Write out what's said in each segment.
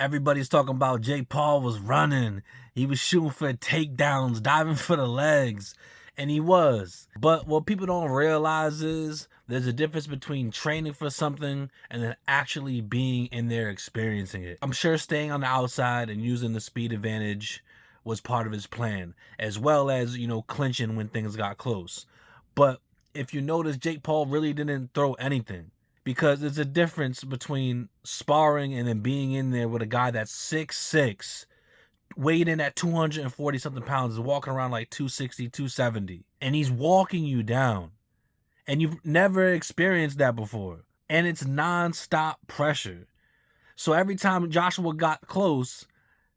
Everybody's talking about Jake Paul was running. He was shooting for takedowns, diving for the legs, and he was. But what people don't realize is there's a difference between training for something and then actually being in there experiencing it. I'm sure staying on the outside and using the speed advantage was part of his plan, as well as, clinching when things got close. But if you notice, Jake Paul really didn't throw anything because there's a difference between sparring and then being in there with a guy that's 6'6", weighed in at 240 something pounds, is walking around like 260, 270, and he's walking you down. And you've never experienced that before. And it's nonstop pressure. So every time Joshua got close,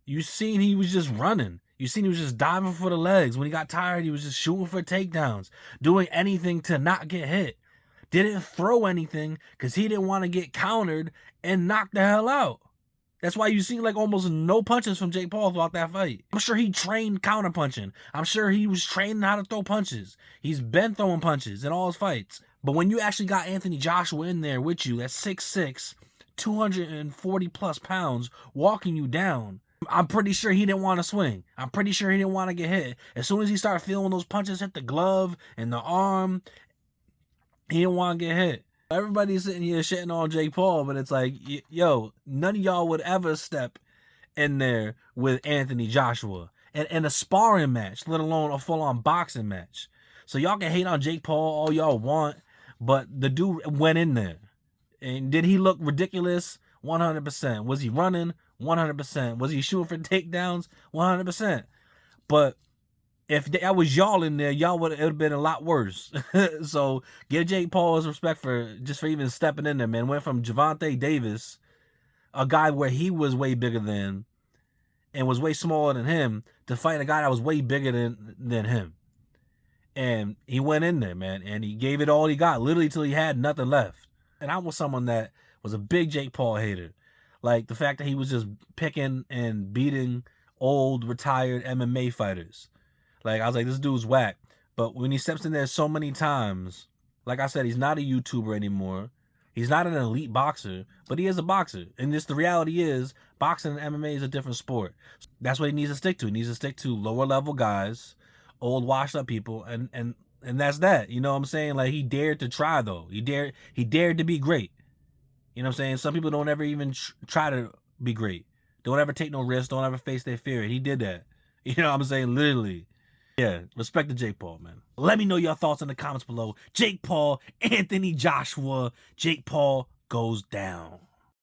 you seen he was just running. You seen he was just diving for the legs. When he got tired, he was just shooting for takedowns, doing anything to not get hit. Didn't throw anything because he didn't want to get countered and knocked the hell out. That's why you see like almost no punches from Jake Paul throughout that fight. I'm sure he trained counter punching. I'm sure he was training how to throw punches. He's been throwing punches in all his fights. But when you actually got Anthony Joshua in there with you, that's 6'6", 240 plus pounds, walking you down, I'm pretty sure he didn't want to swing. I'm pretty sure he didn't want to get hit. As soon as he started feeling those punches hit the glove and the arm, he didn't want to get hit. Everybody's sitting here shitting on Jake Paul, but it's like, yo, none of y'all would ever step in there with Anthony Joshua in a sparring match, let alone a full-on boxing match. So y'all can hate on Jake Paul all y'all want, but the dude went in there. And did he look ridiculous? 100%. Was he running? 100%. Was he shooting for takedowns? 100%. But if that was y'all in there, it would have been a lot worse. So give Jake Paul his respect for even stepping in there, man. Went from Gervonta Davis, a guy where he was way bigger than and was way smaller than him, to fight a guy that was way bigger than him. And he went in there, man, and he gave it all he got, literally till he had nothing left. And I was someone that was a big Jake Paul hater. Like the fact that he was just picking and beating old retired MMA fighters. Like, I was like, this dude's whack. But when he steps in there so many times, like I said, he's not a YouTuber anymore. He's not an elite boxer, but he is a boxer. And just the reality is, boxing and MMA is a different sport. That's what he needs to stick to. He needs to stick to lower level guys, old washed up people, and that's that. You know what I'm saying? Like, he dared to try, though. He dared to be great. You know what I'm saying? Some people don't ever even try to be great. Don't ever take no risks. Don't ever face their fear. He did that. You know what I'm saying? Literally. Yeah, respect to Jake Paul, man. Let me know your thoughts in the comments below. Jake Paul, Anthony Joshua, Jake Paul goes down.